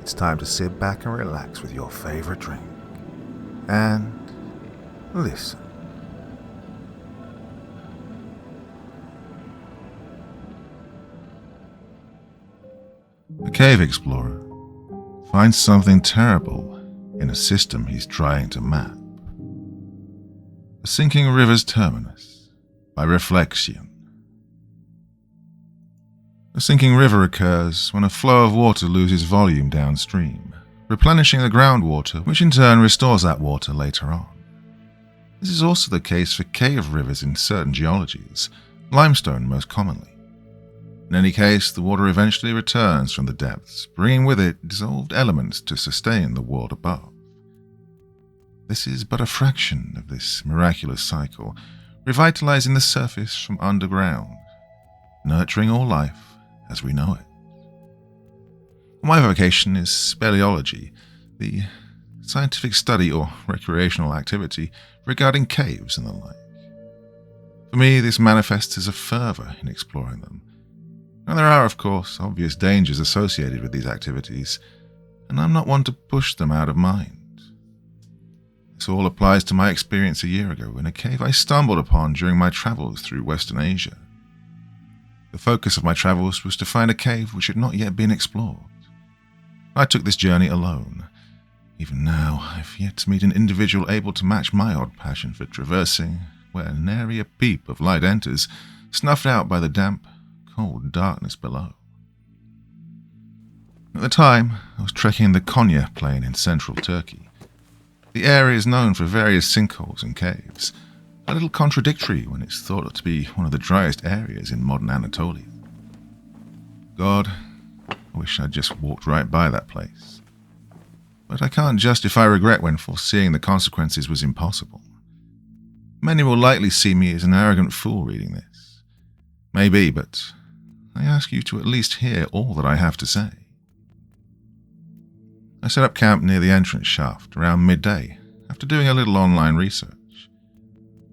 it's time to sit back and relax with your favorite drink. And listen. A cave explorer finds something terrible in a system he's trying to map. A sinking river's terminus by Reflexion. A sinking river occurs when a flow of water loses volume downstream, replenishing the groundwater, which in turn restores that water later on. This is also the case for cave rivers in certain geologies, limestone most commonly. In any case, the water eventually returns from the depths, bringing with it dissolved elements to sustain the world above. This is but a fraction of this miraculous cycle, revitalizing the surface from underground, nurturing all life as we know it. My vocation is speleology, the scientific study or recreational activity regarding caves and the like. For me, this manifests as a fervor in exploring them. Now, there are, of course, obvious dangers associated with these activities, and I'm not one to push them out of mind. This all applies to my experience a year ago in a cave I stumbled upon during my travels through Western Asia. The focus of my travels was to find a cave which had not yet been explored. I took this journey alone. Even now, I've yet to meet an individual able to match my odd passion for traversing, where nary a peep of light enters, snuffed out by the damp, cold darkness below. At the time, I was trekking the Konya Plain in central Turkey. The area is known for various sinkholes and caves, a little contradictory when it's thought to be one of the driest areas in modern Anatolia. God, I wish I'd just walked right by that place. But I can't justify regret when foreseeing the consequences was impossible. Many will likely see me as an arrogant fool reading this. Maybe, but I ask you to at least hear all that I have to say. I set up camp near the entrance shaft around midday after doing a little online research.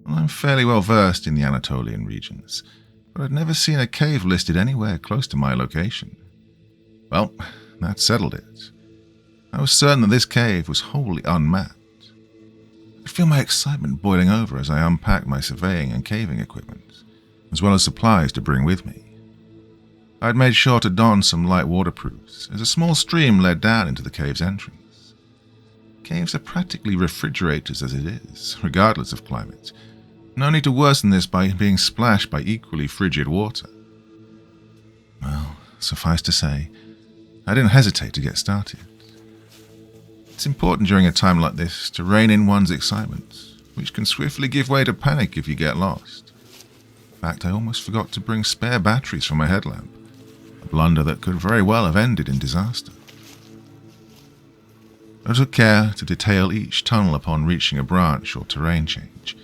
I'm fairly well versed in the Anatolian regions, but I'd never seen a cave listed anywhere close to my location. Well, that settled it. I was certain that this cave was wholly unmapped. I could feel my excitement boiling over as I unpacked my surveying and caving equipment, as well as supplies to bring with me. I had made sure to don some light waterproofs, as a small stream led down into the cave's entrance. Caves are practically refrigerators as it is, regardless of climate. No need to worsen this by being splashed by equally frigid water. Well, suffice to say, I didn't hesitate to get started. It's important during a time like this to rein in one's excitement, which can swiftly give way to panic if you get lost. In fact, I almost forgot to bring spare batteries for my headlamp, a blunder that could very well have ended in disaster. I took care to detail each tunnel upon reaching a branch or terrain change,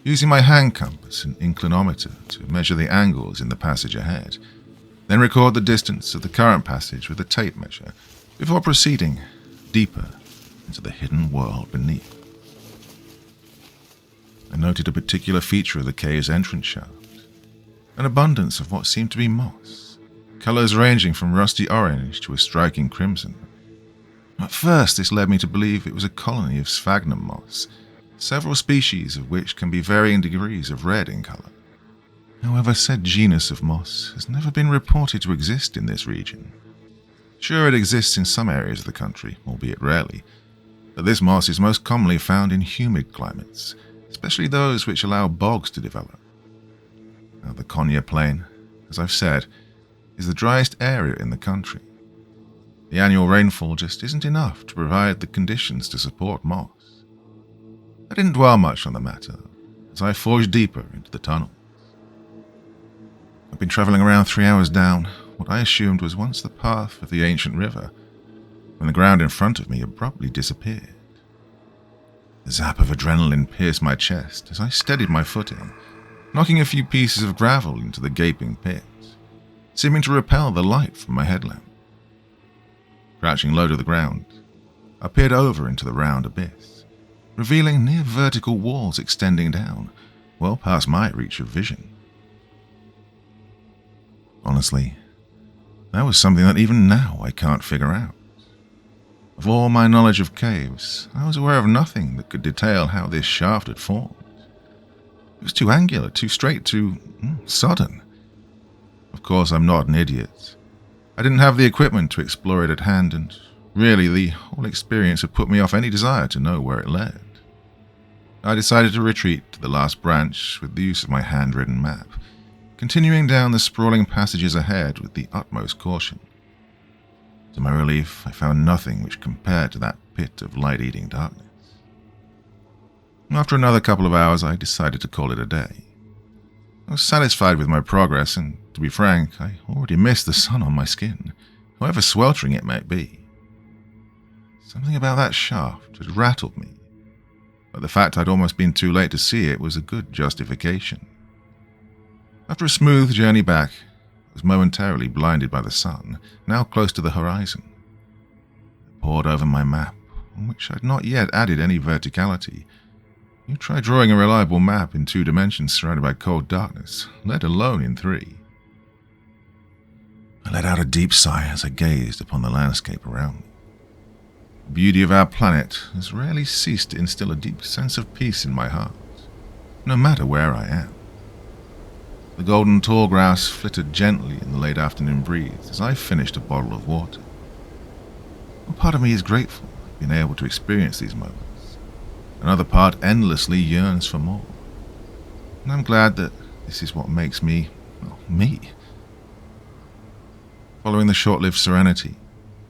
using my hand compass and inclinometer to measure the angles in the passage ahead, then record the distance of the current passage with a tape measure before proceeding deeper into the hidden world beneath. I noted a particular feature of the cave's entrance shaft, an abundance of what seemed to be moss, colors ranging from rusty orange to a striking crimson. At first, this led me to believe it was a colony of sphagnum moss, several species of which can be varying degrees of red in color. However, said genus of moss has never been reported to exist in this region. Sure, it exists in some areas of the country, albeit rarely, but this moss is most commonly found in humid climates, especially those which allow bogs to develop. Now, the Konya Plain, as I've said, is the driest area in the country. The annual rainfall just isn't enough to provide the conditions to support moss. I didn't dwell much on the matter, as I forged deeper into the tunnel. I'd been traveling around 3 hours down what I assumed was once the path of the ancient river, when the ground in front of me abruptly disappeared. The zap of adrenaline pierced my chest as I steadied my footing, knocking a few pieces of gravel into the gaping pit, seeming to repel the light from my headlamp. Crouching low to the ground, I peered over into the round abyss, revealing near vertical walls extending down, well past my reach of vision. Honestly, that was something that even now I can't figure out. Of all my knowledge of caves, I was aware of nothing that could detail how this shaft had formed. It was too angular, too straight, too sudden. Of course, I'm not an idiot. I didn't have the equipment to explore it at hand, and really the whole experience had put me off any desire to know where it led. I decided to retreat to the last branch with the use of my handwritten map, continuing down the sprawling passages ahead with the utmost caution. To my relief, I found nothing which compared to that pit of light-eating darkness. After another couple of hours, I decided to call it a day. I was satisfied with my progress, and to be frank, I already missed the sun on my skin, however sweltering it might be. Something about that shaft had rattled me, but the fact I'd almost been too late to see it was a good justification. After a smooth journey back, I was momentarily blinded by the sun, now close to the horizon. I pored over my map, on which I'd not yet added any verticality. You try drawing a reliable map in 2 dimensions surrounded by cold darkness, let alone in 3. I let out a deep sigh as I gazed upon the landscape around me. The beauty of our planet has rarely ceased to instill a deep sense of peace in my heart, no matter where I am. The golden tall grass flittered gently in the late afternoon breeze as I finished a bottle of water. One part of me is grateful for being able to experience these moments. Another part endlessly yearns for more. And I'm glad that this is what makes me, me. Following the short-lived serenity,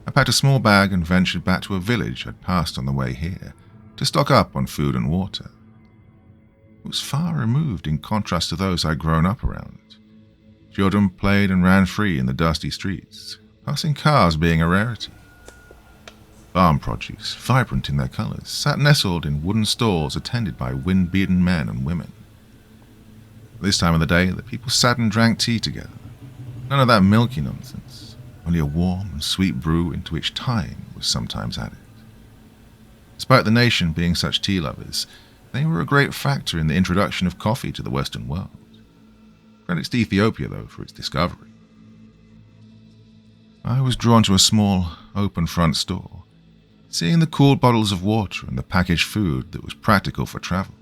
I packed a small bag and ventured back to a village I'd passed on the way here to stock up on food and water. It was far removed in contrast to those I'd grown up around. Children played and ran free in the dusty streets, passing cars being a rarity. Farm produce, vibrant in their colors, sat nestled in wooden stalls attended by wind-beaten men and women. At this time of the day, the people sat and drank tea together. None of that milky nonsense, only a warm and sweet brew into which thyme was sometimes added. Despite the nation being such tea lovers, they were a great factor in the introduction of coffee to the Western world. Credits to Ethiopia, though, for its discovery. I was drawn to a small, open front store, seeing the cooled bottles of water and the packaged food that was practical for travel.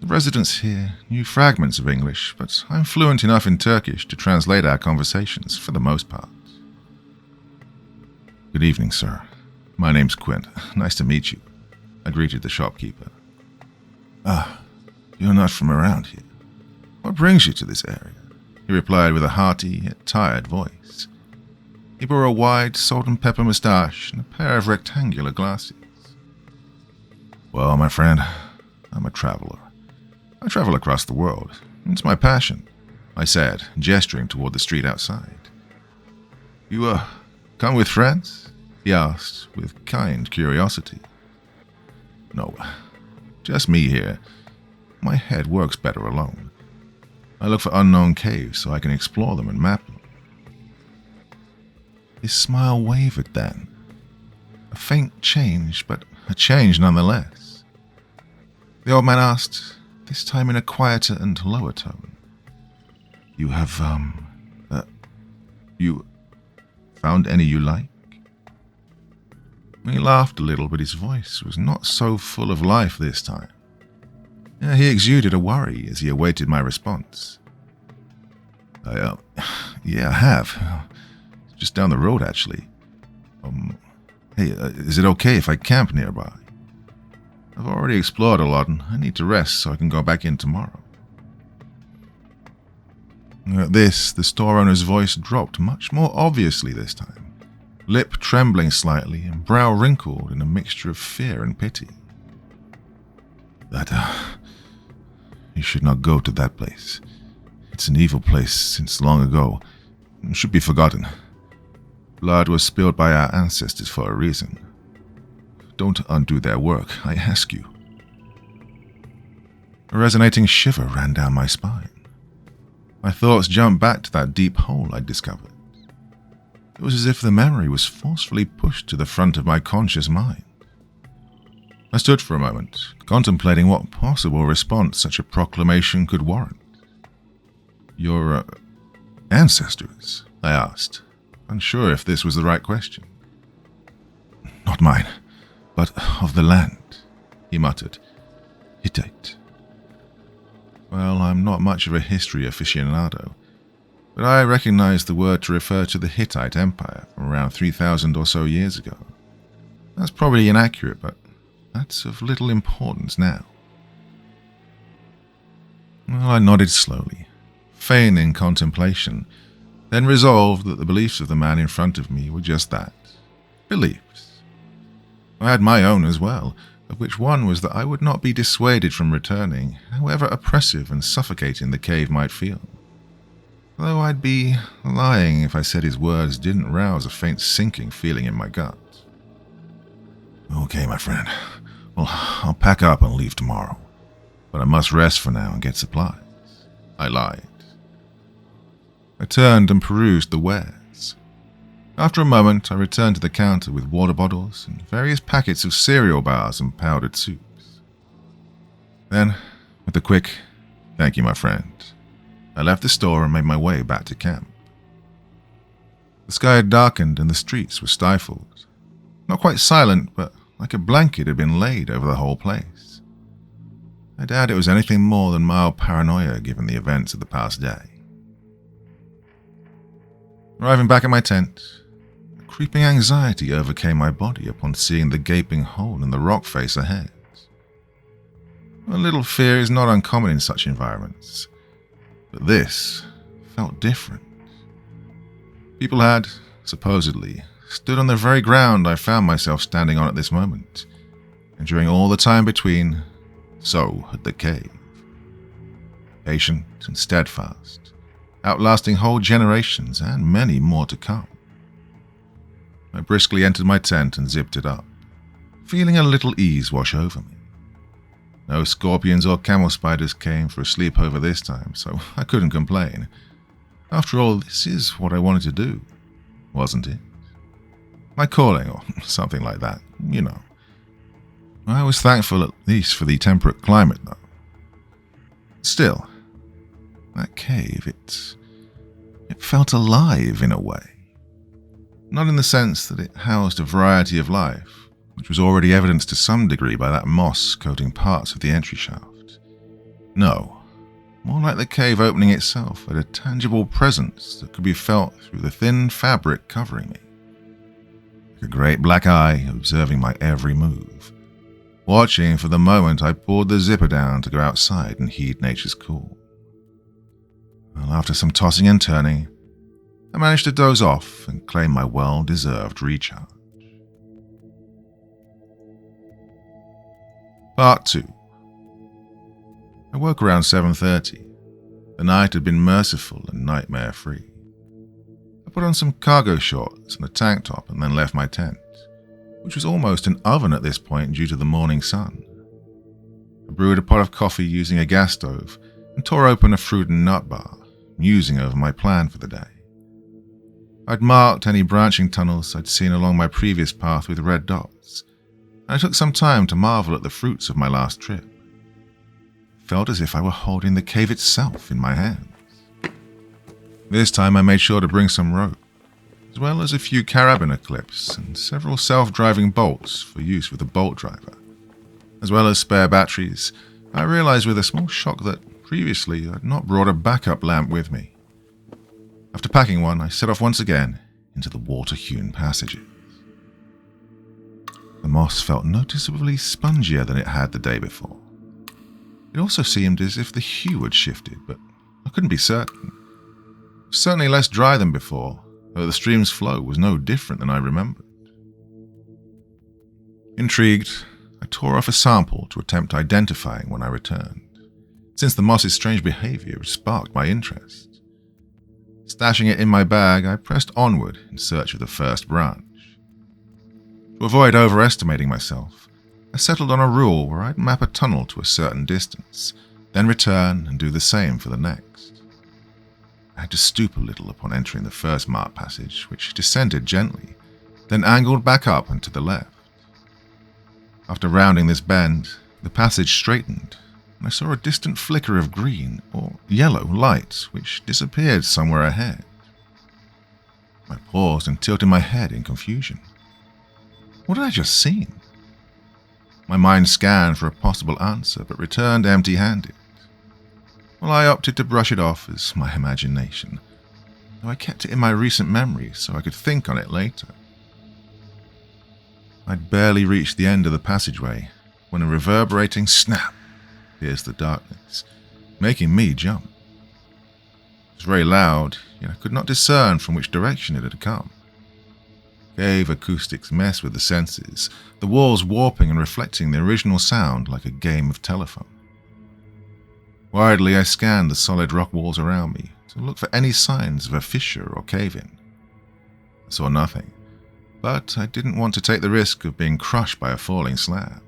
The residents here knew fragments of English, but I'm fluent enough in Turkish to translate our conversations for the most part. Good evening, sir. My name's Quint. Nice to meet you, I greeted the shopkeeper. You're not from around here. What brings you to this area? He replied with a hearty yet tired voice. He bore a wide salt and pepper moustache and a pair of rectangular glasses. Well, my friend, I'm a traveler. I travel across the world. It's my passion, I said, gesturing toward the street outside. You, come with friends? He asked, with kind curiosity. No, just me here. My head works better alone. I look for unknown caves so I can explore them and map them. His smile wavered then. A faint change, but a change nonetheless. The old man asked, this time in a quieter and lower tone. You have, you found any you like? He laughed a little, but his voice was not so full of life this time. He exuded a worry as he awaited my response. I have. Just down the road, actually. Hey, is it okay if I camp nearby? I've already explored a lot and I need to rest so I can go back in tomorrow. At this, the store owner's voice dropped much more obviously this time, lip trembling slightly and brow wrinkled in a mixture of fear and pity. You should not go to that place. It's an evil place since long ago. It should be forgotten. Blood was spilled by our ancestors for a reason. Don't undo their work, I ask you. A resonating shiver ran down my spine. My thoughts jumped back to that deep hole I'd discovered. It was as if the memory was forcefully pushed to the front of my conscious mind. I stood for a moment, contemplating what possible response such a proclamation could warrant. Your ancestors? I asked, unsure if this was the right question. Not mine, but of the land," he muttered. "Hittite." Well, I'm not much of a history aficionado, but I recognize the word to refer to the Hittite Empire from around 3,000 or so years ago. That's probably inaccurate, but that's of little importance now. Well, I nodded slowly, feigning contemplation, then resolved that the beliefs of the man in front of me were just that, beliefs. I had my own as well, of which one was that I would not be dissuaded from returning, however oppressive and suffocating the cave might feel. Though I'd be lying if I said his words didn't rouse a faint sinking feeling in my gut. "Okay, my friend. Well, I'll pack up and leave tomorrow, but I must rest for now and get supplies," I lied. I turned and perused the wares. After a moment, I returned to the counter with water bottles and various packets of cereal bars and powdered soups. Then, with a quick, "Thank you, my friend," I left the store and made my way back to camp. The sky had darkened and the streets were stifled. Not quite silent, but like a blanket had been laid over the whole place. I doubt it was anything more than mild paranoia given the events of the past day. Arriving back at my tent, a creeping anxiety overcame my body upon seeing the gaping hole in the rock face ahead. A little fear is not uncommon in such environments, but this felt different. People had, supposedly, stood on the very ground I found myself standing on at this moment, and during all the time between, so had the cave. Patient and steadfast, outlasting whole generations and many more to come. I briskly entered my tent and zipped it up, feeling a little ease wash over me. No scorpions or camel spiders came for a sleepover this time, so I couldn't complain. After all, this is what I wanted to do, wasn't it? My calling, or something like that, you know. I was thankful at least for the temperate climate, though. Still, that cave, it felt alive in a way. Not in the sense that it housed a variety of life, which was already evidenced to some degree by that moss coating parts of the entry shaft. No, more like the cave opening itself had a tangible presence that could be felt through the thin fabric covering me. Like a great black eye observing my every move, watching for the moment I pulled the zipper down to go outside and heed nature's call. Well, after some tossing and turning, I managed to doze off and claim my well-deserved recharge. Part 2. I woke around 7:30. The night had been merciful and nightmare-free. I put on some cargo shorts and a tank top and then left my tent, which was almost an oven at this point due to the morning sun. I brewed a pot of coffee using a gas stove and tore open a fruit and nut bar, musing over my plan for the day. I'd marked any branching tunnels I'd seen along my previous path with red dots, and I took some time to marvel at the fruits of my last trip. It felt as if I were holding the cave itself in my hands. This time I made sure to bring some rope, as well as a few carabiner clips and several self-driving bolts for use with a bolt driver. As well as spare batteries, I realized with a small shock that previously I'd not brought a backup lamp with me. After packing one, I set off once again into the water-hewn passages. The moss felt noticeably spongier than it had the day before. It also seemed as if the hue had shifted, but I couldn't be certain. It was certainly less dry than before, though the stream's flow was no different than I remembered. Intrigued, I tore off a sample to attempt identifying when I returned, since the moss's strange behavior had sparked my interest. Stashing it in my bag, I pressed onward in search of the first branch. To avoid overestimating myself, I settled on a rule where I'd map a tunnel to a certain distance, then return and do the same for the next. I had to stoop a little upon entering the first marked passage, which descended gently, then angled back up and to the left. After rounding this bend, the passage straightened, and I saw a distant flicker of green or yellow light which disappeared somewhere ahead. I paused and tilted my head in confusion. What had I just seen? My mind scanned for a possible answer, but returned empty-handed. Well, I opted to brush it off as my imagination, though I kept it in my recent memory so I could think on it later. I'd barely reached the end of the passageway when a reverberating snap pierced the darkness, making me jump. It was very loud, yet I could not discern from which direction it had come. Cave acoustics mess with the senses, the walls warping and reflecting the original sound like a game of telephone. Widely, I scanned the solid rock walls around me to look for any signs of a fissure or cave-in. I saw nothing, but I didn't want to take the risk of being crushed by a falling slab.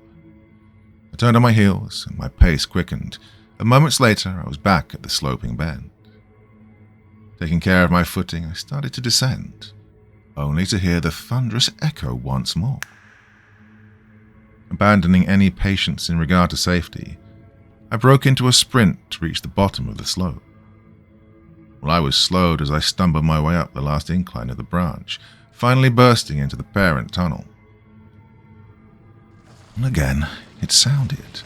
I turned on my heels and my pace quickened, and moments later I was back at the sloping bend. Taking care of my footing, I started to descend, only to hear the thunderous echo once more. Abandoning any patience in regard to safety, I broke into a sprint to reach the bottom of the slope. Well, I was slowed as I stumbled my way up the last incline of the branch, finally bursting into the parent tunnel. And again, it sounded.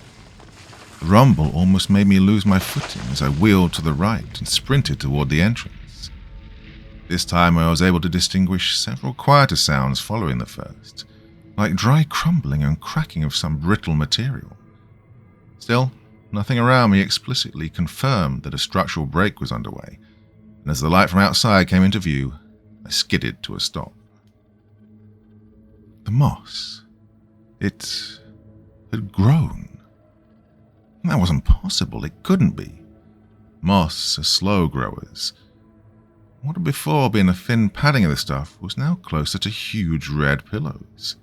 The rumble almost made me lose my footing as I wheeled to the right and sprinted toward the entrance. This time I was able to distinguish several quieter sounds following the first, like dry crumbling and cracking of some brittle material. Still, nothing around me explicitly confirmed that a structural break was underway, and as the light from outside came into view, I skidded to a stop. The moss. It had grown. That wasn't possible. It couldn't be. Moss are slow growers. What had before been a thin padding of the stuff was now closer to huge red pillows.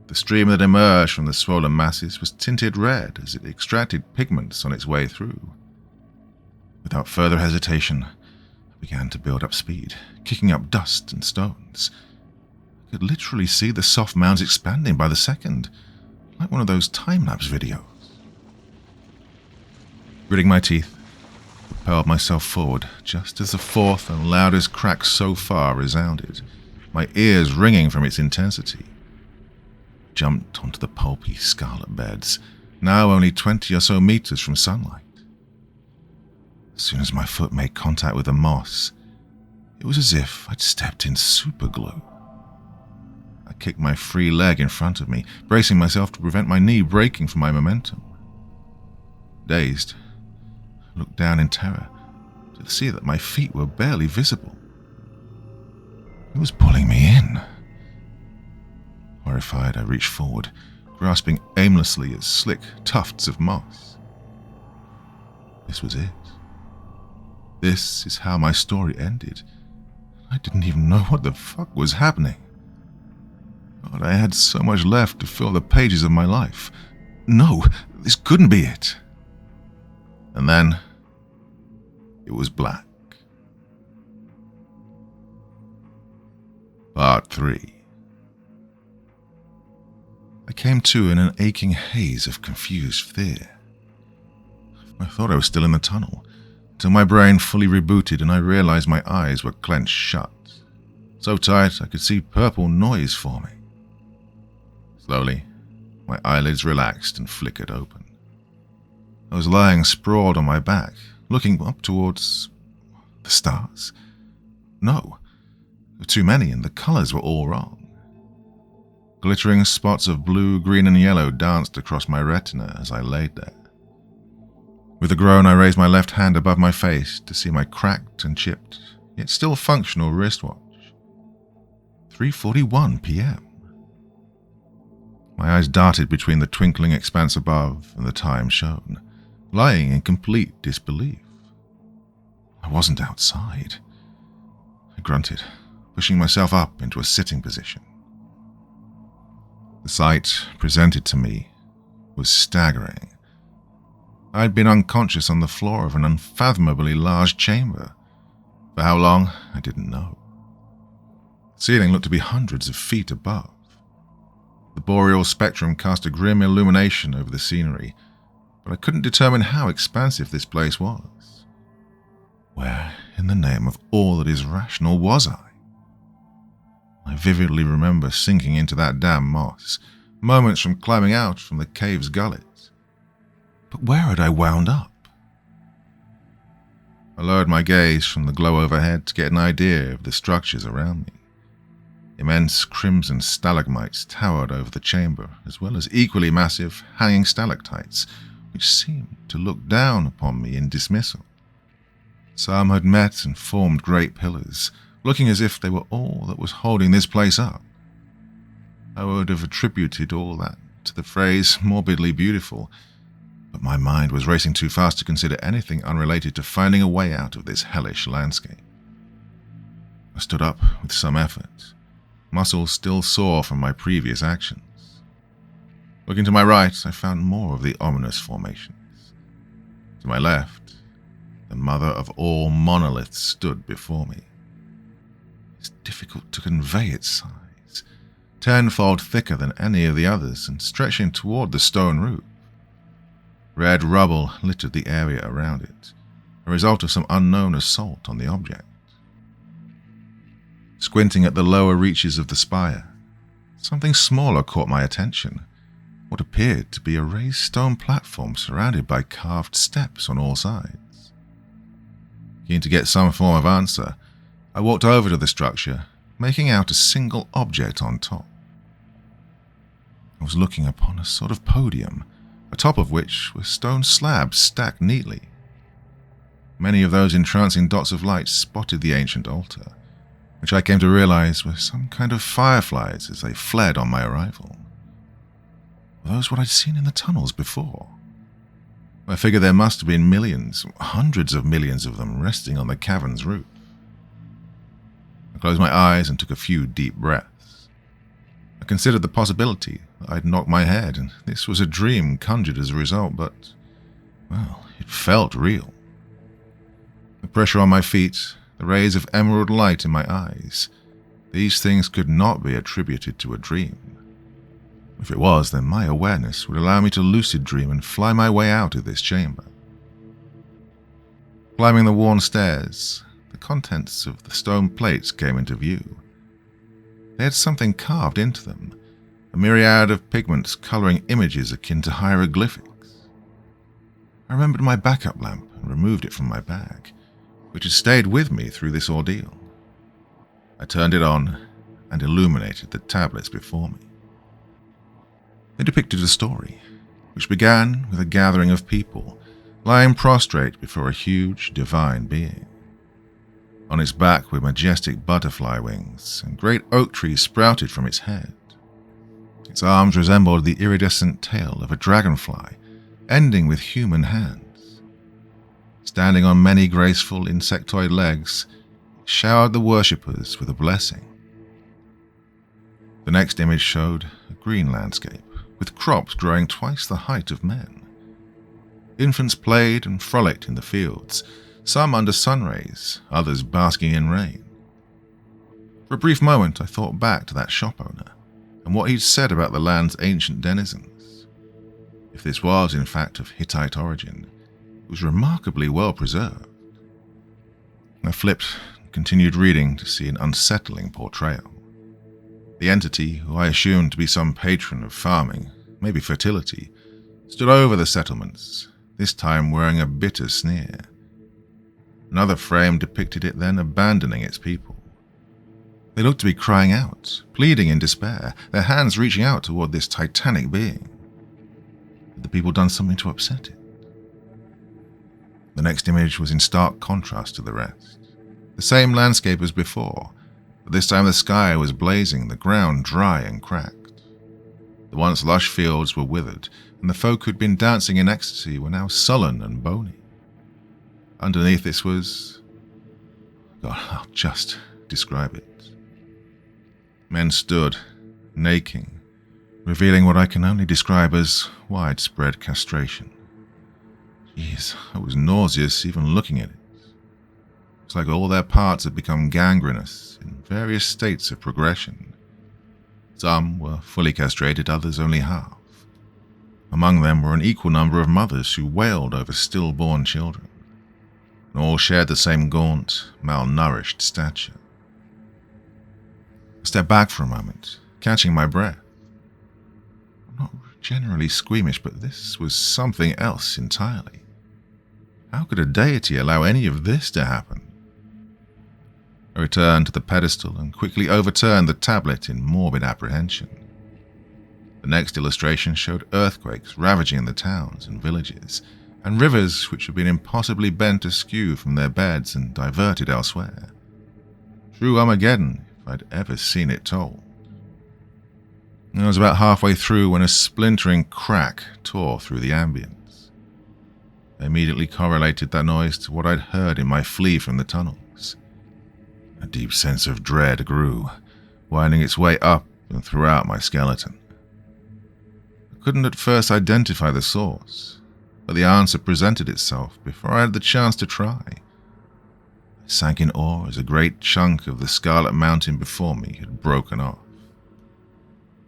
The stream that emerged from the swollen masses was tinted red as it extracted pigments on its way through. Without further hesitation, I began to build up speed, kicking up dust and stones. I could literally see the soft mounds expanding by the second, like one of those time-lapse videos. Gritting my teeth, I propelled myself forward just as the fourth and loudest crack so far resounded, my ears ringing from its intensity. Jumped onto the pulpy scarlet beds, now only 20 or so meters from sunlight. As soon as my foot made contact with the moss, it was as if I'd stepped in superglue. I kicked my free leg in front of me, bracing myself to prevent my knee breaking from my momentum. Dazed, I looked down in terror to see that my feet were barely visible. It was pulling me in. Horrified, I reached forward, grasping aimlessly at slick tufts of moss. This was it. This is how my story ended. I didn't even know what the fuck was happening. God, I had so much left to fill the pages of my life. No, this couldn't be it. And then, it was black. Part 3. I came to in an aching haze of confused fear. I thought I was still in the tunnel, till my brain fully rebooted and I realized my eyes were clenched shut, so tight I could see purple noise forming. Slowly, my eyelids relaxed and flickered open. I was lying sprawled on my back, looking up towards the stars. No, there were too many and the colors were all wrong. Glittering spots of blue, green, and yellow danced across my retina as I laid there. With a groan, I raised my left hand above my face to see my cracked and chipped, yet still functional wristwatch. 3:41 p.m. My eyes darted between the twinkling expanse above and the time shown, lying in complete disbelief. I wasn't outside. I grunted, pushing myself up into a sitting position. The sight presented to me was staggering. I had been unconscious on the floor of an unfathomably large chamber. For how long, I didn't know. The ceiling looked to be hundreds of feet above. The boreal spectrum cast a grim illumination over the scenery, but I couldn't determine how expansive this place was. Where, in the name of all that is rational, was I? I vividly remember sinking into that damn moss, moments from climbing out from the cave's gullet. But where had I wound up? I lowered my gaze from the glow overhead to get an idea of the structures around me. Immense crimson stalagmites towered over the chamber, as well as equally massive hanging stalactites, which seemed to look down upon me in dismissal. Some had met and formed great pillars, looking as if they were all that was holding this place up. I would have attributed all that to the phrase morbidly beautiful, but my mind was racing too fast to consider anything unrelated to finding a way out of this hellish landscape. I stood up with some effort, muscles still sore from my previous actions. Looking to my right, I found more of the ominous formations. To my left, the mother of all monoliths stood before me. It's difficult to convey its size, tenfold thicker than any of the others and stretching toward the stone roof. Red rubble littered the area around it, a result of some unknown assault on the object. Squinting at the lower reaches of the spire, something smaller caught my attention, what appeared to be a raised stone platform surrounded by carved steps on all sides. Keen to get some form of answer, I walked over to the structure, making out a single object on top. I was looking upon a sort of podium, atop of which were stone slabs stacked neatly. Many of those entrancing dots of light spotted the ancient altar, which I came to realize were some kind of fireflies as they fled on my arrival. Were those what I'd seen in the tunnels before? I figured there must have been millions, hundreds of millions of them resting on the cavern's roof. I closed my eyes and took a few deep breaths. I considered the possibility that I'd knocked my head, and this was a dream conjured as a result, but, well, it felt real. The pressure on my feet, the rays of emerald light in my eyes, these things could not be attributed to a dream. If it was, then my awareness would allow me to lucid dream and fly my way out of this chamber. Climbing the worn stairs, the contents of the stone plates came into view. They had something carved into them, a myriad of pigments coloring images akin to hieroglyphics. I remembered my backup lamp and removed it from my bag, which had stayed with me through this ordeal. I turned it on and illuminated the tablets before me. They depicted a story, which began with a gathering of people lying prostrate before a huge divine being. On its back were majestic butterfly wings, and great oak trees sprouted from its head. Its arms resembled the iridescent tail of a dragonfly, ending with human hands. Standing on many graceful insectoid legs, it showered the worshippers with a blessing. The next image showed a green landscape, with crops growing twice the height of men. Infants played and frolicked in the fields, some under sun rays, others basking in rain. For a brief moment I thought back to that shop owner, and what he'd said about the land's ancient denizens. If this was in fact of Hittite origin, it was remarkably well preserved. I flipped and continued reading to see an unsettling portrayal. The entity, who I assumed to be some patron of farming, maybe fertility, stood over the settlements, this time wearing a bitter sneer. Another frame depicted it then abandoning its people. They looked to be crying out, pleading in despair, their hands reaching out toward this titanic being. Had the people done something to upset it? The next image was in stark contrast to the rest. The same landscape as before, but this time the sky was blazing, the ground dry and cracked. The once lush fields were withered, and the folk who'd been dancing in ecstasy were now sullen and bony. Underneath this was... God, I'll just describe it. Men stood, naking, revealing what I can only describe as widespread castration. Jeez, I was nauseous even looking at it. It's like all their parts had become gangrenous in various states of progression. Some were fully castrated, others only half. Among them were an equal number of mothers who wailed over stillborn children, and all shared the same gaunt, malnourished stature. I stepped back for a moment, catching my breath. I'm not generally squeamish, but this was something else entirely. How could a deity allow any of this to happen? I returned to the pedestal and quickly overturned the tablet in morbid apprehension. The next illustration showed earthquakes ravaging the towns and villages, and rivers which had been impossibly bent askew from their beds and diverted elsewhere. True Armageddon, if I'd ever seen it told. I was about halfway through when a splintering crack tore through the ambience. I immediately correlated that noise to what I'd heard in my flee from the tunnels. A deep sense of dread grew, winding its way up and throughout my skeleton. I couldn't at first identify the source, but the answer presented itself before I had the chance to try. I sank in awe as a great chunk of the scarlet mountain before me had broken off.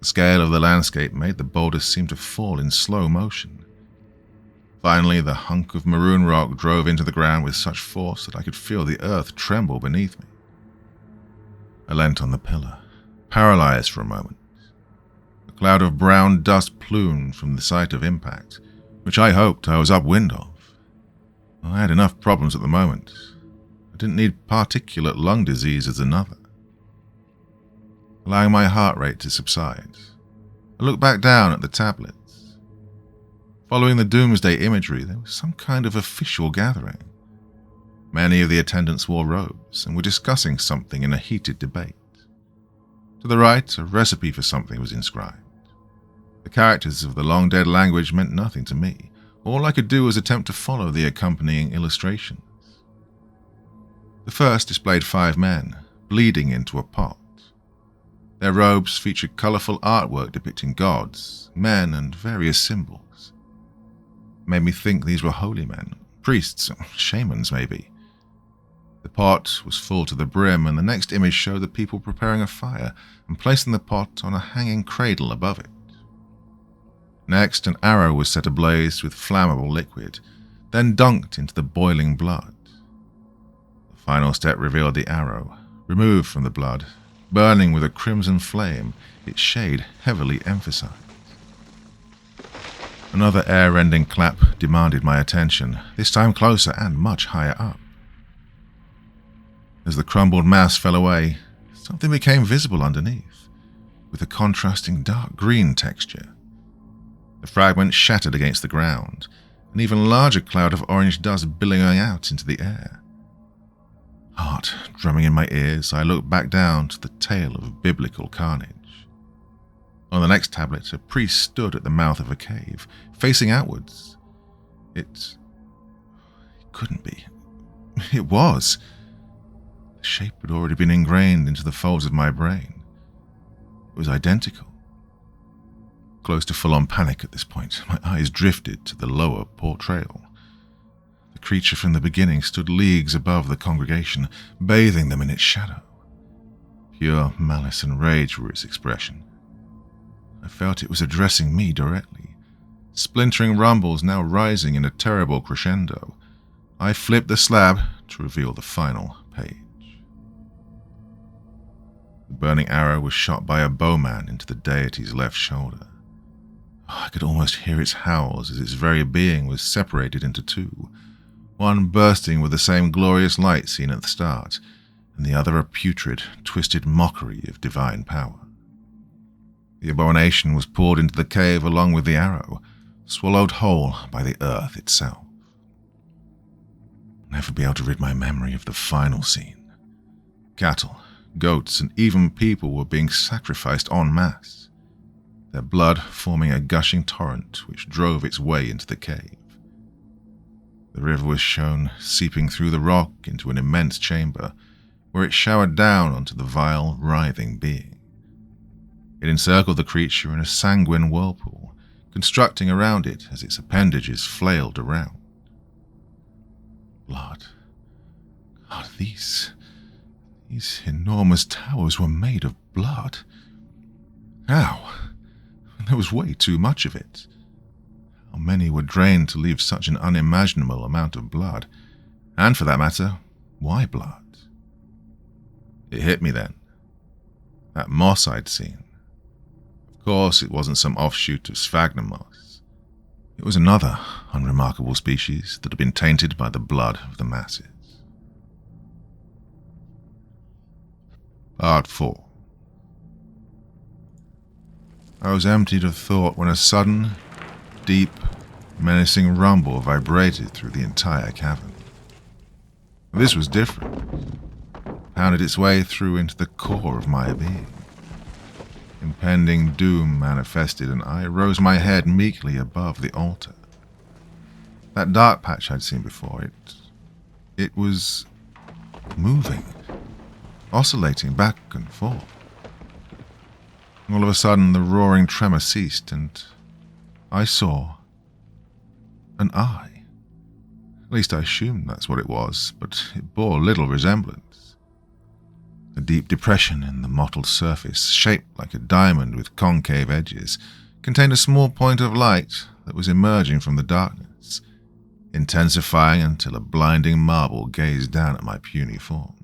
The scale of the landscape made the boulders seem to fall in slow motion. Finally, the hunk of maroon rock drove into the ground with such force that I could feel the earth tremble beneath me. I leant on the pillar, paralyzed for a moment. A cloud of brown dust plumed from the site of impact, which I hoped I was upwind of. I had enough problems at the moment. I didn't need particulate lung disease as another. Allowing my heart rate to subside, I looked back down at the tablets. Following the doomsday imagery, there was some kind of official gathering. Many of the attendants wore robes and were discussing something in a heated debate. To the right, a recipe for something was inscribed. The characters of the long-dead language meant nothing to me. All I could do was attempt to follow the accompanying illustrations. The first displayed 5 men, bleeding into a pot. Their robes featured colorful artwork depicting gods, men, and various symbols. It made me think these were holy men, priests, shamans maybe. The pot was full to the brim, and the next image showed the people preparing a fire and placing the pot on a hanging cradle above it. Next, an arrow was set ablaze with flammable liquid, then dunked into the boiling blood. The final step revealed the arrow, removed from the blood, burning with a crimson flame, its shade heavily emphasized. Another air-rending clap demanded my attention, this time closer and much higher up. As the crumbled mass fell away, something became visible underneath, with a contrasting dark green texture. The fragment shattered against the ground, an even larger cloud of orange dust billowing out into the air. Heart drumming in my ears, I looked back down to the tale of biblical carnage. On the next tablet, a priest stood at the mouth of a cave, facing outwards. It couldn't be. It was. The shape had already been ingrained into the folds of my brain. It was identical. Close to full-on panic at this point, my eyes drifted to the lower portrayal. The creature from the beginning stood leagues above the congregation, bathing them in its shadow. Pure malice and rage were its expression. I felt it was addressing me directly. Splintering rumbles now rising in a terrible crescendo. I flipped the slab to reveal the final page. The burning arrow was shot by a bowman into the deity's left shoulder. I could almost hear its howls as its very being was separated into 2, one bursting with the same glorious light seen at the start, and the other a putrid, twisted mockery of divine power. The abomination was poured into the cave along with the arrow, swallowed whole by the earth itself. I'll never be able to rid my memory of the final scene. Cattle, goats, and even people were being sacrificed en masse, their blood forming a gushing torrent which drove its way into the cave. The river was shown seeping through the rock into an immense chamber, where it showered down onto the vile, writhing being. It encircled the creature in a sanguine whirlpool, constructing around it as its appendages flailed around. Blood. God, these enormous towers were made of blood. How? There was way too much of it. How many were drained to leave such an unimaginable amount of blood? And for that matter, why blood? It hit me then. That moss I'd seen. Of course, it wasn't some offshoot of sphagnum moss. It was another unremarkable species that had been tainted by the blood of the masses. Part 4. I was emptied of thought when a sudden, deep, menacing rumble vibrated through the entire cavern. This was different. It pounded its way through into the core of my being. Impending doom manifested, and I rose my head meekly above the altar. That dark patch I'd seen before, it was moving, oscillating back and forth. All of a sudden, the roaring tremor ceased, and I saw an eye. At least I assumed that's what it was, but it bore little resemblance. A deep depression in the mottled surface, shaped like a diamond with concave edges, contained a small point of light that was emerging from the darkness, intensifying until a blinding marble gazed down at my puny form.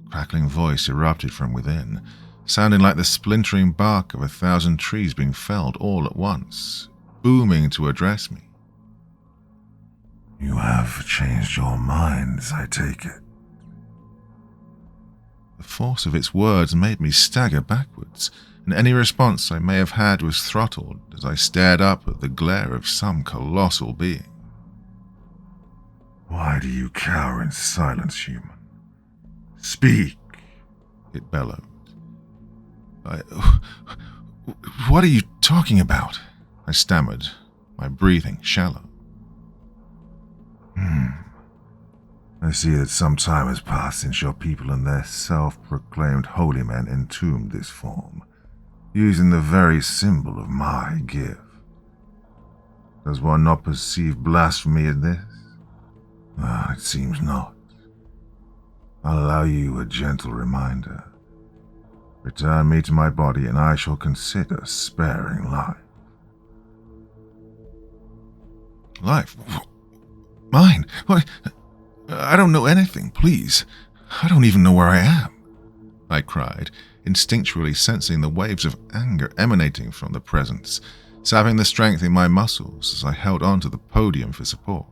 A crackling voice erupted from within, sounding like the splintering bark of 1,000 trees being felled all at once, booming to address me. You have changed your minds, I take it. The force of its words made me stagger backwards, and any response I may have had was throttled as I stared up at the glare of some colossal being. Why do you cower in silence, human? Speak, it bellowed. What are you talking about? I stammered, my breathing shallow. I see that some time has passed since your people and their self-proclaimed holy men entombed this form, using the very symbol of my gift. Does one not perceive blasphemy in this? It seems not. I'll allow you a gentle reminder. Return me to my body, and I shall consider sparing life. Life? Mine? What? I don't know anything, please. I don't even know where I am, I cried, instinctually sensing the waves of anger emanating from the presence, sapping the strength in my muscles as I held onto the podium for support.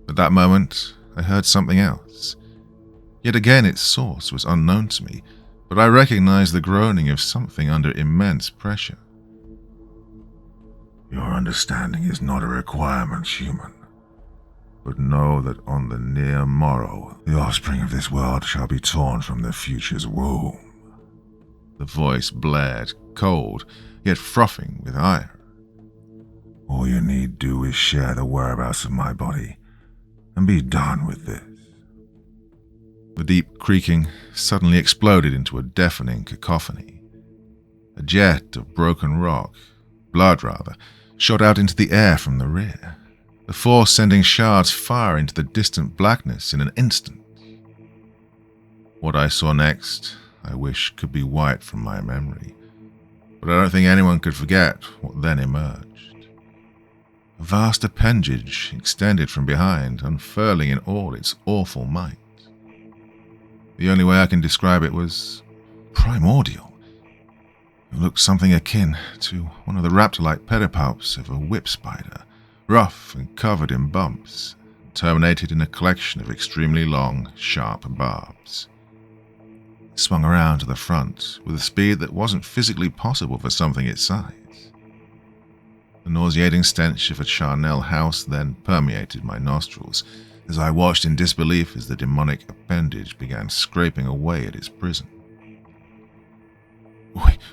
At that moment, I heard something else. Yet again its source was unknown to me, but I recognized the groaning of something under immense pressure. Your understanding is not a requirement, human. But know that on the near morrow, the offspring of this world shall be torn from the future's womb. The voice blared, cold, yet frothing with ire. All you need do is share the whereabouts of my body, and be done with this. The deep creaking suddenly exploded into a deafening cacophony. A jet of broken rock, blood rather, shot out into the air from the rear, the force sending shards far into the distant blackness in an instant. What I saw next, I wish could be wiped from my memory, but I don't think anyone could forget what then emerged. A vast appendage extended from behind, unfurling in all its awful might. The only way I can describe it was primordial. It looked something akin to one of the raptor-like pedipalps of a whip spider, rough and covered in bumps, terminated in a collection of extremely long, sharp barbs. It swung around to the front with a speed that wasn't physically possible for something its size. The nauseating stench of a charnel house then permeated my nostrils as I watched in disbelief as the demonic appendage began scraping away at its prison.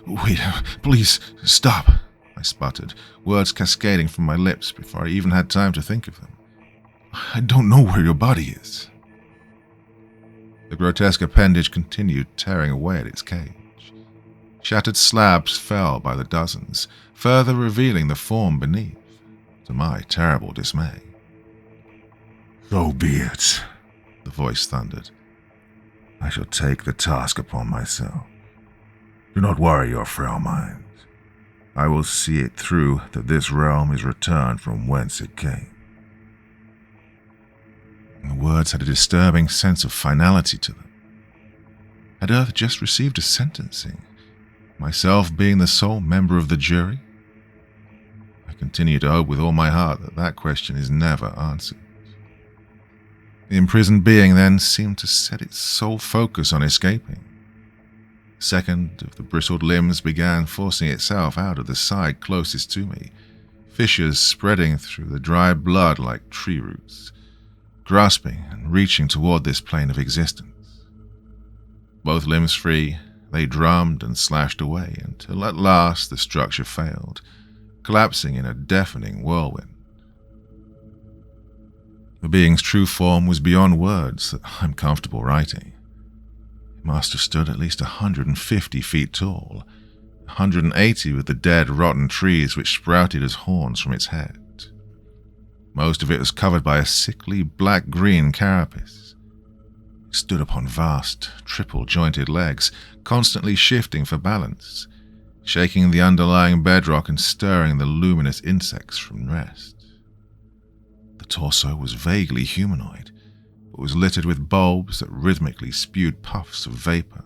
Wait, please, stop, I sputtered, words cascading from my lips before I even had time to think of them. I don't know where your body is. The grotesque appendage continued tearing away at its cage. Shattered slabs fell by the dozens, further revealing the form beneath, to my terrible dismay. So be it, the voice thundered. I shall take the task upon myself. Do not worry your frail mind. I will see it through that this realm is returned from whence it came. The words had a disturbing sense of finality to them. Had Earth just received a sentencing, myself being the sole member of the jury? I continue to hope with all my heart that that question is never answered. The imprisoned being then seemed to set its sole focus on escaping. A second of the bristled limbs began forcing itself out of the side closest to me, fissures spreading through the dry blood like tree roots, grasping and reaching toward this plane of existence. Both limbs free, they drummed and slashed away until at last the structure failed, collapsing in a deafening whirlwind. The being's true form was beyond words that I'm comfortable writing. It must have stood at least 150 feet tall, 180 with the dead, rotten trees which sprouted as horns from its head. Most of it was covered by a sickly black-green carapace. It stood upon vast, triple-jointed legs, constantly shifting for balance, shaking the underlying bedrock and stirring the luminous insects from rest. The torso was vaguely humanoid, but was littered with bulbs that rhythmically spewed puffs of vapor.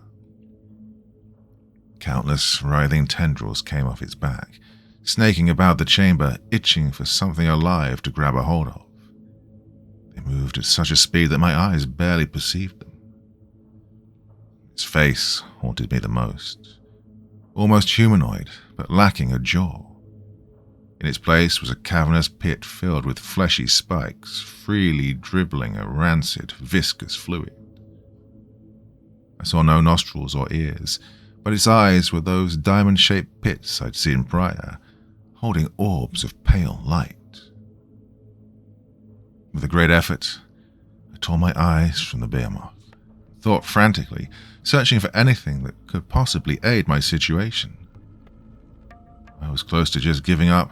Countless writhing tendrils came off its back, snaking about the chamber, itching for something alive to grab a hold of. They moved at such a speed that my eyes barely perceived them. Its face haunted me the most. Almost humanoid, but lacking a jaw. In its place was a cavernous pit filled with fleshy spikes, freely dribbling a rancid, viscous fluid. I saw no nostrils or ears, but its eyes were those diamond-shaped pits I'd seen prior, holding orbs of pale light. With a great effort, I tore my eyes from the behemoth, thought frantically, searching for anything that could possibly aid my situation. I was close to just giving up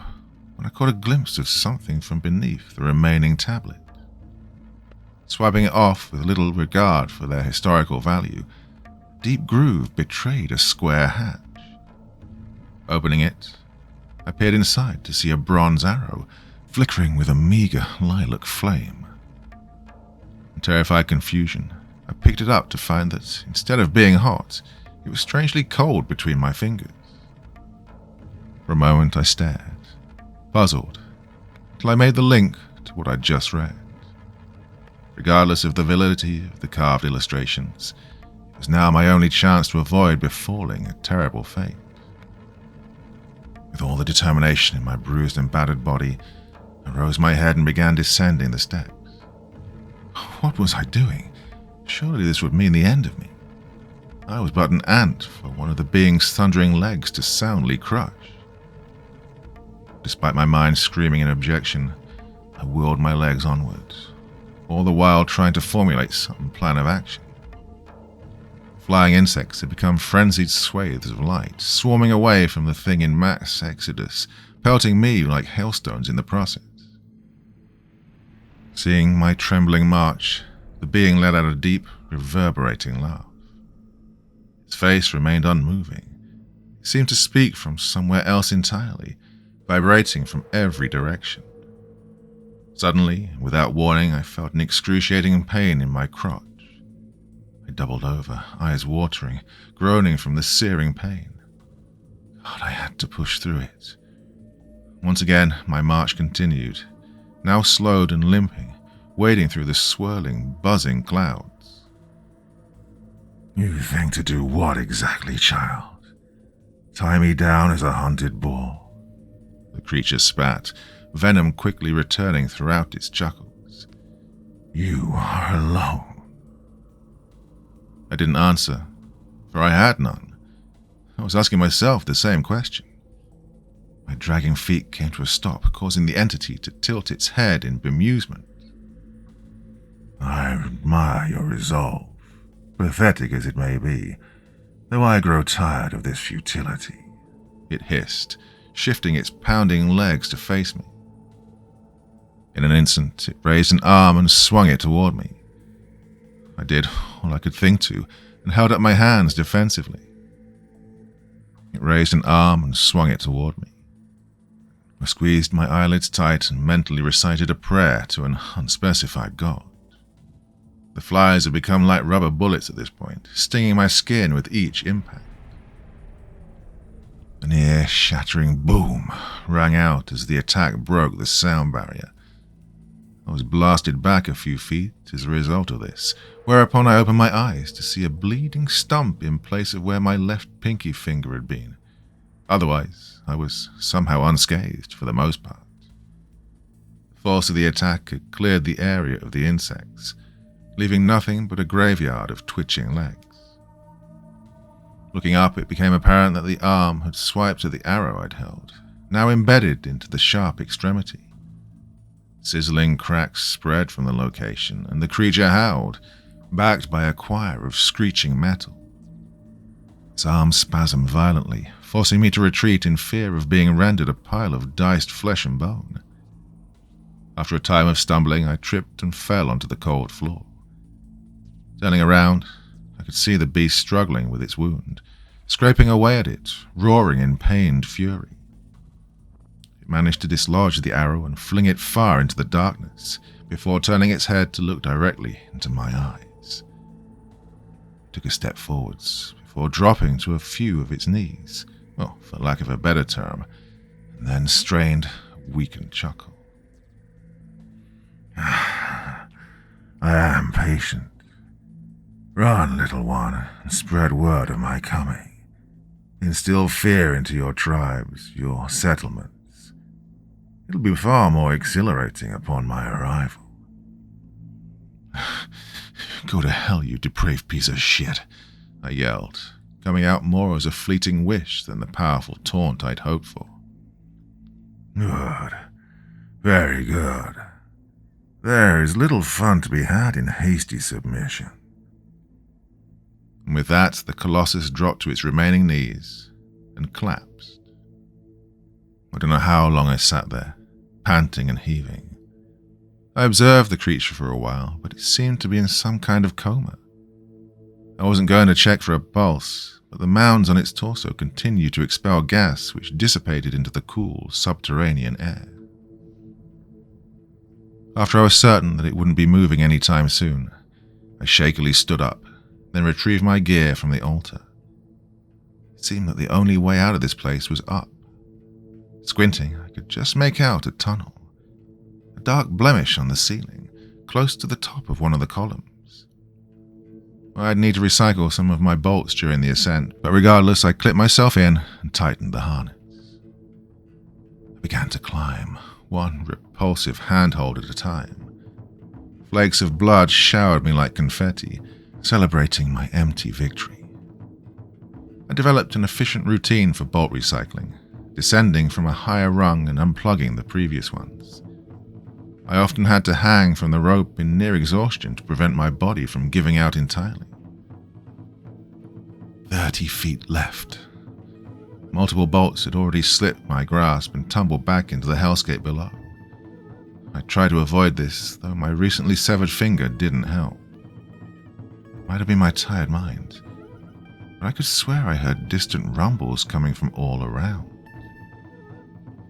when I caught a glimpse of something from beneath the remaining tablet. Swiping it off with little regard for their historical value, a deep groove betrayed a square hatch. Opening it, I peered inside to see a bronze arrow flickering with a meager lilac flame. In terrified confusion, I picked it up to find that, instead of being hot, it was strangely cold between my fingers. For a moment I stared, puzzled, till I made the link to what I'd just read. Regardless of the validity of the carved illustrations, it was now my only chance to avoid befalling a terrible fate. With all the determination in my bruised and battered body, I rose my head and began descending the steps. What was I doing? Surely this would mean the end of me. I was but an ant for one of the being's thundering legs to soundly crush. Despite my mind screaming in objection, I whirled my legs onward, all the while trying to formulate some plan of action. Flying insects had become frenzied swathes of light, swarming away from the thing in mass exodus, pelting me like hailstones in the process. Seeing my trembling march, the being let out a deep, reverberating laugh. Its face remained unmoving. It seemed to speak from somewhere else entirely, vibrating from every direction. Suddenly, without warning, I felt an excruciating pain in my crotch. I doubled over, eyes watering, groaning from the searing pain. God, I had to push through it. Once again, my march continued, now slowed and limping, wading through the swirling, buzzing clouds. You think to do what exactly, child? Tie me down as a hunted boar? The creature spat, venom quickly returning throughout its chuckles. You are alone. I didn't answer, for I had none. I was asking myself the same question. My dragging feet came to a stop, causing the entity to tilt its head in bemusement. I admire your resolve, pathetic as it may be, though I grow tired of this futility. It hissed, shifting its pounding legs to face me. In an instant, it raised an arm and swung it toward me. I did all I could think to, and held up my hands defensively. It raised an arm and swung it toward me. I squeezed my eyelids tight and mentally recited a prayer to an unspecified god. The flies had become like rubber bullets at this point, stinging my skin with each impact. An ear-shattering boom rang out as the attack broke the sound barrier. I was blasted back a few feet as a result of this, whereupon I opened my eyes to see a bleeding stump in place of where my left pinky finger had been. Otherwise, I was somehow unscathed for the most part. The force of the attack had cleared the area of the insects, leaving nothing but a graveyard of twitching legs. Looking up, it became apparent that the arm had swiped at the arrow I'd held, now embedded into the sharp extremity. Sizzling cracks spread from the location, and the creature howled, backed by a choir of screeching metal. Its arm spasmed violently, forcing me to retreat in fear of being rendered a pile of diced flesh and bone. After a time of stumbling, I tripped and fell onto the cold floor. Turning around, I could see the beast struggling with its wound, scraping away at it, roaring in pained fury. It managed to dislodge the arrow and fling it far into the darkness before turning its head to look directly into my eyes. It took a step forwards before dropping to a few of its knees, well, for lack of a better term, and then strained a weakened chuckle. I am patient. Run, little one, and spread word of my coming. Instill fear into your tribes, your settlements. It'll be far more exhilarating upon my arrival. Go to hell, you depraved piece of shit, I yelled, coming out more as a fleeting wish than the powerful taunt I'd hoped for. Good. Very good. There is little fun to be had in hasty submission. And with that, the colossus dropped to its remaining knees and collapsed. I don't know how long I sat there, panting and heaving. I observed the creature for a while, but it seemed to be in some kind of coma. I wasn't going to check for a pulse, but the mounds on its torso continued to expel gas which dissipated into the cool, subterranean air. After I was certain that it wouldn't be moving any time soon, I shakily stood up, then retrieved my gear from the altar. It seemed that the only way out of this place was up. Squinting, I could just make out a tunnel, a dark blemish on the ceiling, close to the top of one of the columns. I'd need to recycle some of my bolts during the ascent, but regardless, I clipped myself in and tightened the harness. I began to climb, one repulsive handhold at a time. Flakes of blood showered me like confetti, celebrating my empty victory. I developed an efficient routine for bolt recycling, descending from a higher rung and unplugging the previous ones. I often had to hang from the rope in near exhaustion to prevent my body from giving out entirely. 30 feet left. Multiple bolts had already slipped my grasp and tumbled back into the hellscape below. I tried to avoid this, though my recently severed finger didn't help. It might have been my tired mind, but I could swear I heard distant rumbles coming from all around.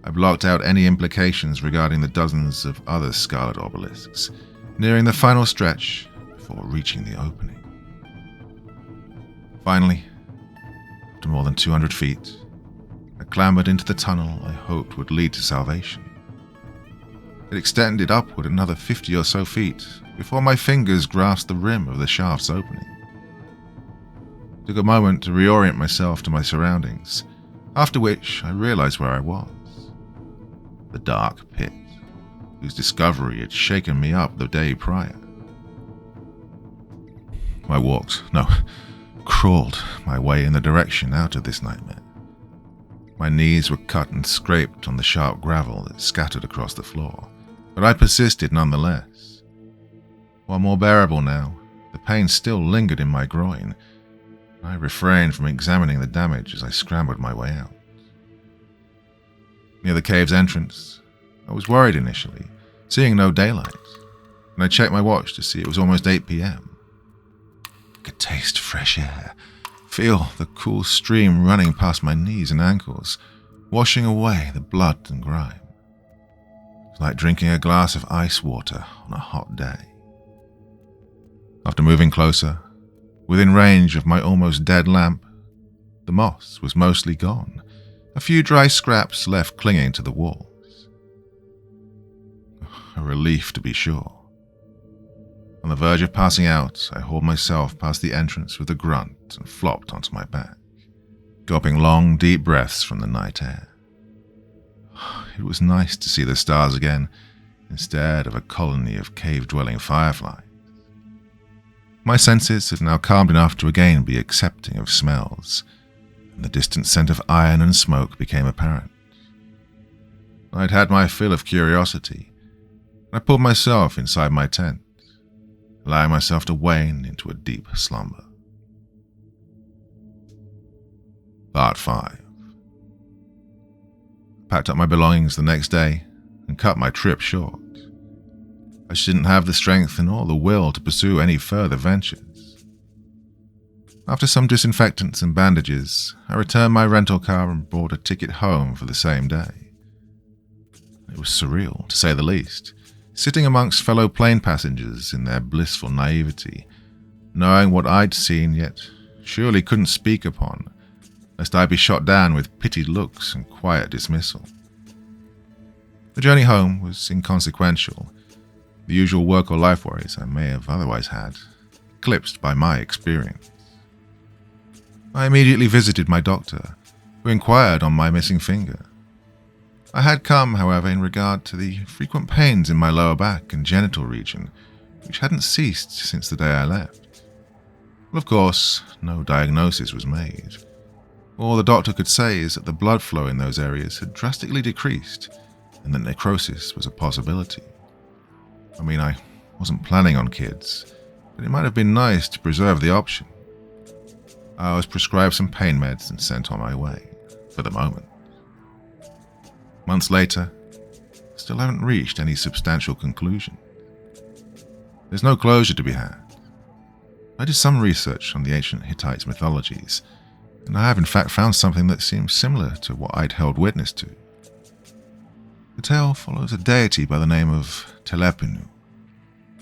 I blocked out any implications regarding the dozens of other scarlet obelisks, nearing the final stretch before reaching the opening. Finally, after more than 200 feet, I clambered into the tunnel I hoped would lead to salvation. It extended upward another 50 or so feet before my fingers grasped the rim of the shaft's opening. It took a moment to reorient myself to my surroundings, after which I realized where I was. The dark pit, whose discovery had shaken me up the day prior. I crawled my way in the direction out of this nightmare. My knees were cut and scraped on the sharp gravel that scattered across the floor, but I persisted nonetheless. While more bearable now, the pain still lingered in my groin. I refrained from examining the damage as I scrambled my way out. Near the cave's entrance, I was worried initially, seeing no daylight, and I checked my watch to see it was almost 8 p.m. I could taste fresh air, feel the cool stream running past my knees and ankles, washing away the blood and grime. It was like drinking a glass of ice water on a hot day. After moving closer, within range of my almost dead lamp, the moss was mostly gone, a few dry scraps left clinging to the walls. A relief, to be sure. On the verge of passing out, I hauled myself past the entrance with a grunt and flopped onto my back, gulping long, deep breaths from the night air. It was nice to see the stars again, instead of a colony of cave-dwelling fireflies. My senses had now calmed enough to again be accepting of smells, and the distant scent of iron and smoke became apparent. I'd had my fill of curiosity, and I pulled myself inside my tent, allowing myself to wane into a deep slumber. Part 5. I packed up my belongings the next day and cut my trip short. I just didn't have the strength nor the will to pursue any further ventures. After some disinfectants and bandages, I returned my rental car and bought a ticket home for the same day. It was surreal, to say the least, sitting amongst fellow plane passengers in their blissful naivety, knowing what I'd seen yet surely couldn't speak upon, lest I be shot down with pitied looks and quiet dismissal. The journey home was inconsequential, the usual work or life worries I may have otherwise had, eclipsed by my experience. I immediately visited my doctor, who inquired on my missing finger. I had come, however, in regard to the frequent pains in my lower back and genital region, which hadn't ceased since the day I left. Well, of course, no diagnosis was made. All the doctor could say is that the blood flow in those areas had drastically decreased, and that necrosis was a possibility. I mean, I wasn't planning on kids, but it might have been nice to preserve the option. I was prescribed some pain meds and sent on my way, for the moment. Months later, still haven't reached any substantial conclusion. There's no closure to be had. I did some research on the ancient Hittite mythologies, and I have in fact found something that seems similar to what I'd held witness to. The tale follows a deity by the name of Telepinu,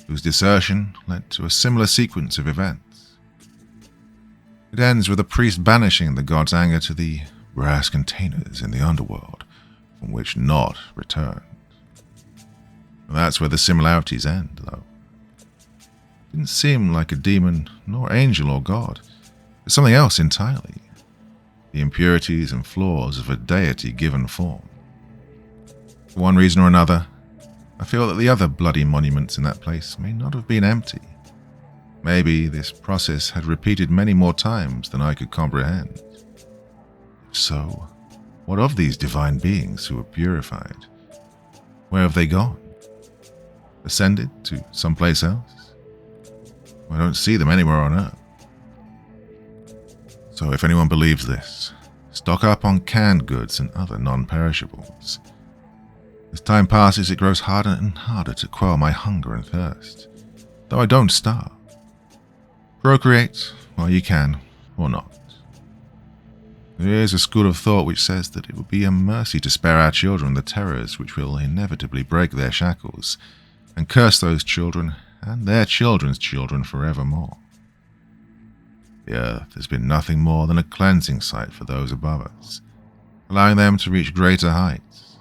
whose desertion led to a similar sequence of events. It ends with a priest banishing the god's anger to the brass containers in the underworld, from which naught returned. And that's where the similarities end, though. It didn't seem like a demon, nor angel or god, but something else entirely. The impurities and flaws of a deity-given form. For one reason or another, I feel that the other bloody monuments in that place may not have been empty. Maybe this process had repeated many more times than I could comprehend. If so, what of these divine beings who were purified? Where have they gone? Ascended to someplace else? I don't see them anywhere on Earth. So if anyone believes this, stock up on canned goods and other non-perishables. As time passes, it grows harder and harder to quell my hunger and thirst, though I don't starve. Procreate while you can, or not. There is a school of thought which says that it would be a mercy to spare our children the terrors which will inevitably break their shackles, and curse those children and their children's children forevermore. The earth has been nothing more than a cleansing site for those above us, allowing them to reach greater heights,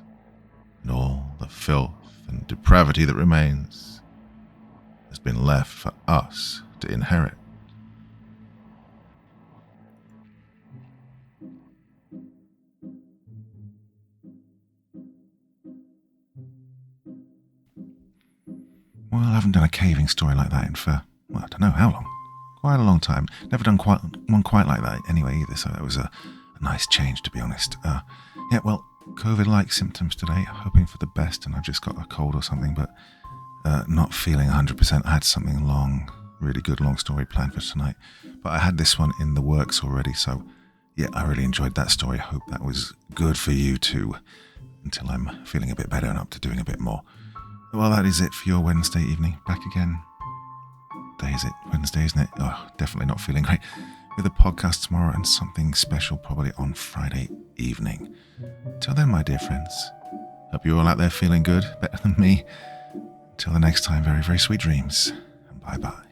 and all the filth and depravity that remains has been left for us to inherit. Well, I haven't done a caving story like that I don't know how long. Quite a long time. Never done one quite like that anyway either, so that was a nice change, to be honest. COVID-like symptoms today, hoping for the best, and I've just got a cold or something, but not feeling 100%. I had something really good long story planned for tonight, but I had this one in the works already, so yeah, I really enjoyed that story. I hope that was good for you too, until I'm feeling a bit better and up to doing a bit more. Well, that is it for your Wednesday evening. Back again. Day is it? Wednesday, isn't it? Oh, definitely not feeling great. With a podcast tomorrow and something special probably on Friday evening. Till then, my dear friends, hope you're all out there feeling good, better than me. Till the next time, very, very sweet dreams, and bye-bye.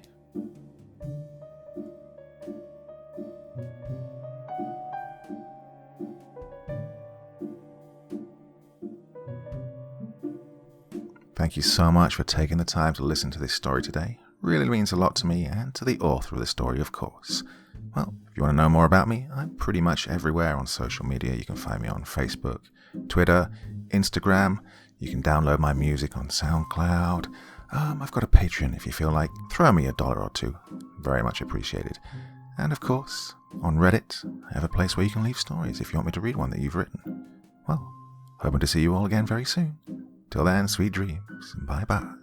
Thank you so much for taking the time to listen to this story today. Really means a lot to me and to the author of the story, of course. Well, if you want to know more about me, I'm pretty much everywhere on social media. You can find me on Facebook, Twitter, Instagram. You can download my music on SoundCloud. I've got a Patreon if you feel like. Throw me $1 or $2. Very much appreciated. And of course, on Reddit, I have a place where you can leave stories if you want me to read one that you've written. Well, hoping to see you all again very soon. Till then, sweet dreams. Bye-bye.